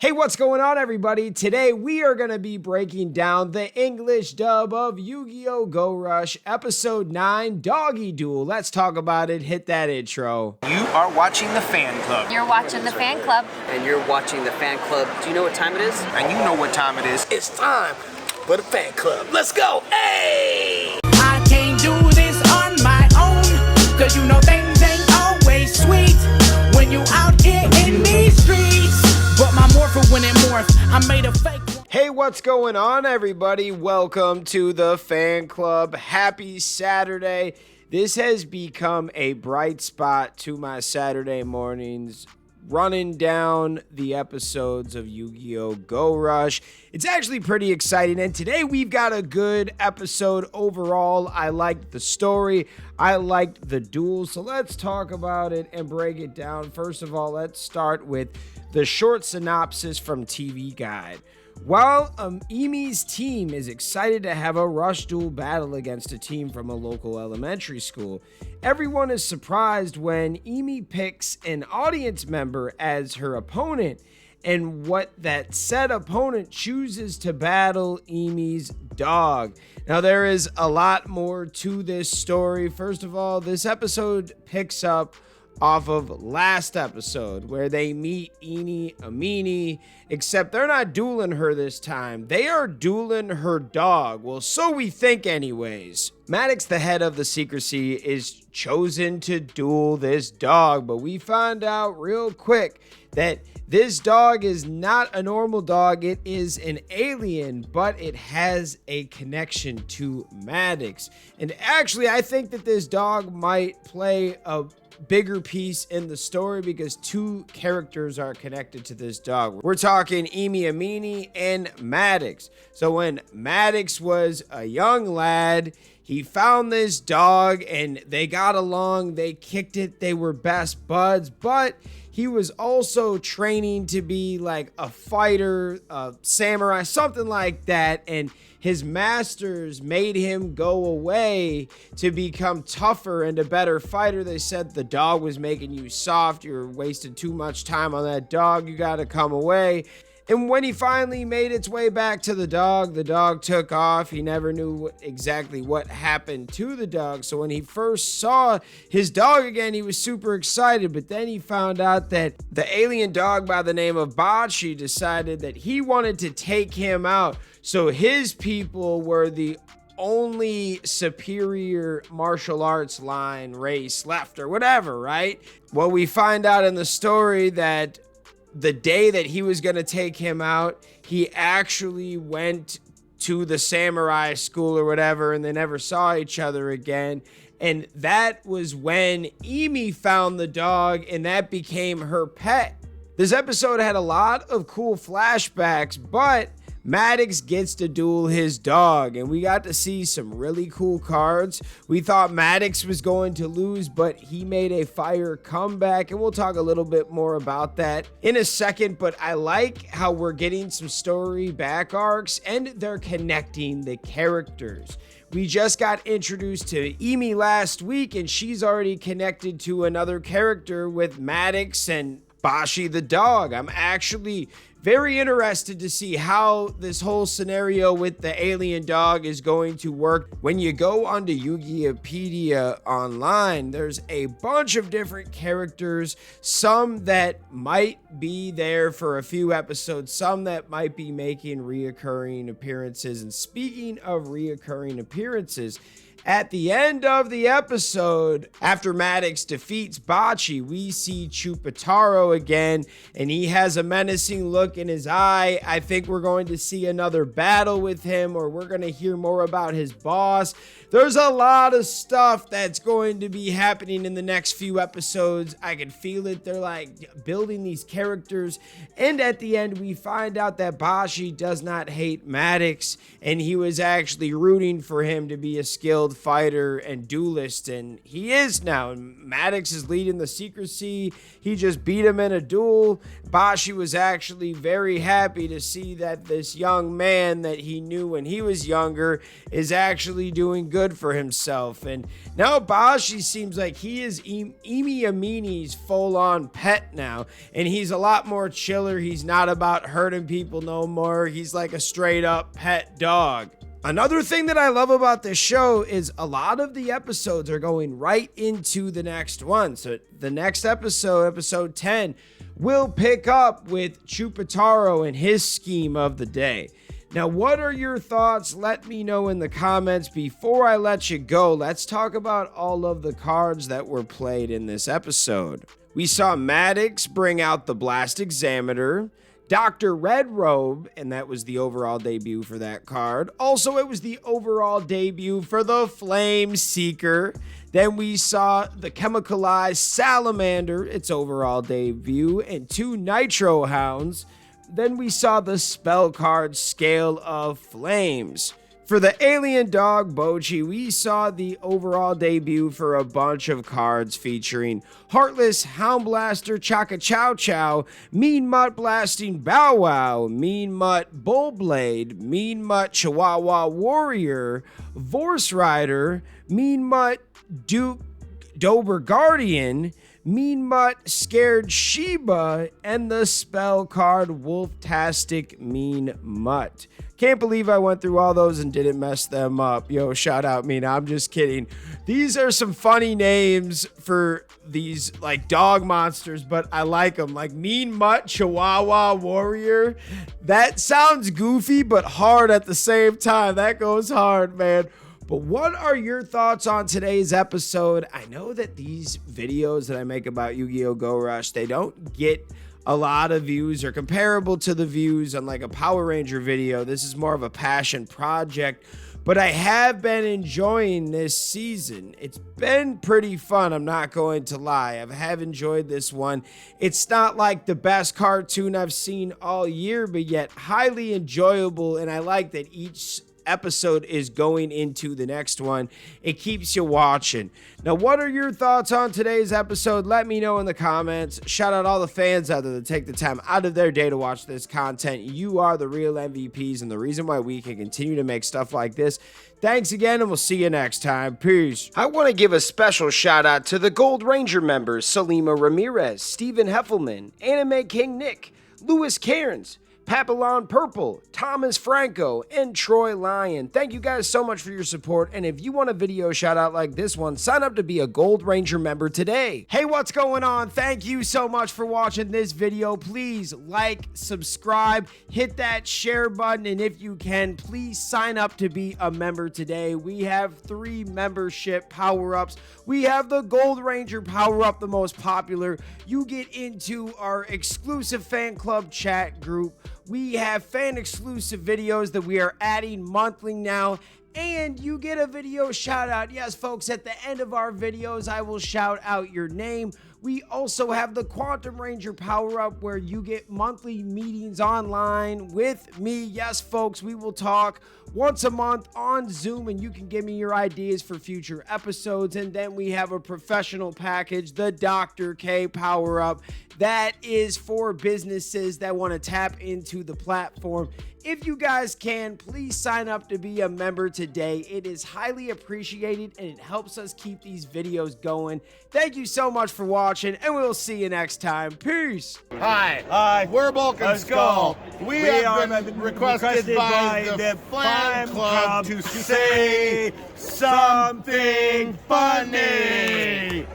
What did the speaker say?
Hey, what's going on, everybody? Today we are going to be breaking down the English dub of Yu-Gi-Oh! Go Rush Episode 9, Doggy Duel. Let's talk about it. Hit that intro. You are watching the fan club. You're watching the fan club. And you're watching the fan club. Do you know what time it is? And you know what time it is. It's time for the fan club. Let's go. Hey! I can't do this on my own, cause you know things ain't always sweet when you out here in these streets. But my morpher when it morphed, I made a fake one. Hey, what's going on, everybody? Welcome to the fan club. Happy Saturday. This has become a bright spot to my Saturday mornings, running down the episodes of Yu-Gi-Oh! Go Rush. It's actually pretty exciting, and today we've got a good episode overall. I liked the story. I liked the duel, so let's talk about it and break it down. First of all, let's start with the short synopsis from TV Guide. While Emi's team is excited to have a rush duel battle against a team from a local elementary school, everyone is surprised when Emi picks an audience member as her opponent, and what that said opponent chooses to battle Emi's dog. Now, there is a lot more to this story. First of all, this episode picks up off of last episode where they meet Eenie Amini, except they're not dueling her this time. They are dueling her dog. Well, so we think anyways. Maddox, the head of the secrecy, is chosen to duel this dog, but we find out real quick that this dog is not a normal dog. It is an alien, but it has a connection to Maddox. And actually, I think that this dog might play a bigger piece in the story because two characters are connected to this dog. We're talking Emi Amini and Maddox. So when Maddox was a young lad, he found this dog and they got along, they kicked it, they were best buds, but he was also training to be like a fighter, a samurai, something like that, and his masters made him go away to become tougher and a better fighter. They said the dog was making you soft, you're wasting too much time on that dog, you gotta come away. And when he finally made its way back to the dog took off. He never knew exactly what happened to the dog. So when he first saw his dog again, he was super excited. But then he found out that the alien dog by the name of Bocce decided that he wanted to take him out. So his people were the only superior martial arts line, race left or whatever, right? Well, we find out in the story that the day that he was going to take him out, he actually went to the samurai school or whatever, and they never saw each other again. And that was when Emi found the dog, and that became her pet. This episode had a lot of cool flashbacks, but Maddox gets to duel his dog, and we got to see some really cool cards. We thought Maddox was going to lose, but he made a fire comeback, and we'll talk a little bit more about that in a second. But I like how we're getting some story back arcs, and they're connecting the characters. We just got introduced to Emi last week, and she's already connected to another character with Maddox and Bocce the dog. I'm actually very interested to see how this whole scenario with the alien dog is going to work. When you go onto Yu-Gi-Oh! Online, there's a bunch of different characters, some that might be there for a few episodes, some that might be making reoccurring appearances. And speaking of reoccurring appearances, at the end of the episode, after Maddox defeats Bocce, we see Chupataro again, and he has a menacing look in his eye. I think we're going to see another battle with him, or we're going to hear more about his boss. There's a lot of stuff that's going to be happening in the next few episodes. I can feel it. They're like building these characters. And at the end, we find out that Bocce does not hate Maddox, and he was actually rooting for him to be a skilled skilled fighter and duelist, and he is now. And Maddox is leading the secrecy. He just beat him in a duel. Bashi was actually very happy to see that this young man that he knew when he was younger is actually doing good for himself. And now Bashi seems like he is Emi Amini's full-on pet now, and he's a lot more chiller. He's not about hurting people no more. He's like a straight-up pet dog. Another thing that I love about this show is a lot of the episodes are going right into the next one. So the next episode, episode 10, will pick up with Chupataro and his scheme of the day. Now, what are your thoughts? Let me know in the comments. Before I let you go, let's talk about all of the cards that were played in this episode. We saw Maddox bring out the Blast Examiner, Dr. Red Robe, and that was the overall debut for that card. Also, it was the overall debut for the Flame Seeker. Then we saw the Chemicalized Salamander, its overall debut, and 2 Nitro Hounds. Then we saw the spell card Scale of Flames. For the Alien Dog Bochi, we saw the overall debut for a bunch of cards featuring Heartless Hound Blaster Chaka Chow Chow, Mean Mutt Blasting Bow Wow, Mean Mutt Bullblade, Mean Mutt Chihuahua Warrior, Vorse Rider, Mean Mutt Duke Dober Guardian, Mean Mutt Scared Sheba, and the spell card Wolftastic Mean Mutt. Can't believe I went through all those and didn't mess them up. Yo, shout out Mean. I'm just kidding. These are some funny names for these like dog monsters, but I like them. Like Mean Mutt Chihuahua Warrior. That sounds goofy, but hard at the same time. That goes hard, man. But what are your thoughts on today's episode? I know that these videos that I make about Yu-Gi-Oh! Go Rush, they don't get a lot of views or comparable to the views on like a Power Ranger video. This is more of a passion project, but I have been enjoying this season. It's been pretty fun, I'm not going to lie. I have enjoyed this one. It's not like the best cartoon I've seen all year, but yet highly enjoyable, and I like that each episode is going into the next one. It keeps you watching. Now, what are your thoughts on today's episode? Let me know in the comments. Shout out all the fans out there that take the time out of their day to watch this content. You are the real MVPs and the reason why we can continue to make stuff like this. Thanks again, and we'll see you next time. Peace. I want to give a special shout out to the Gold Ranger members, Salima Ramirez, Stephen Heffelman, Anime King Nick, Louis Cairns, Papillon Purple, Thomas Franco, and Troy Lyon. Thank you guys so much for your support, and if you want a video shout out like this one, sign up to be a Gold Ranger member today. Hey, what's going on? Thank you so much for watching this video. Please like, subscribe, hit that share button, and if you can, please sign up to be a member today. We have 3 membership power-ups. We have the Gold Ranger power-up, the most popular. You get into our exclusive fan club chat group. We have fan exclusive videos that we are adding monthly now, and you get a video shout out. Yes, folks, at the end of our videos, I will shout out your name. We also have the Quantum Ranger power up where you get monthly meetings online with me. Yes, folks, we will talk once a month on Zoom, and you can give me your ideas for future episodes. And then we have a professional package, the Dr. K power up. That is for businesses that want to tap into the platform. If you guys can, please sign up to be a member today. It is highly appreciated, and it helps us keep these videos going. Thank you so much for watching, and we'll see you next time. Peace. Hi, we're Bulk and Skull. We have been requested by the fan club to say something funny.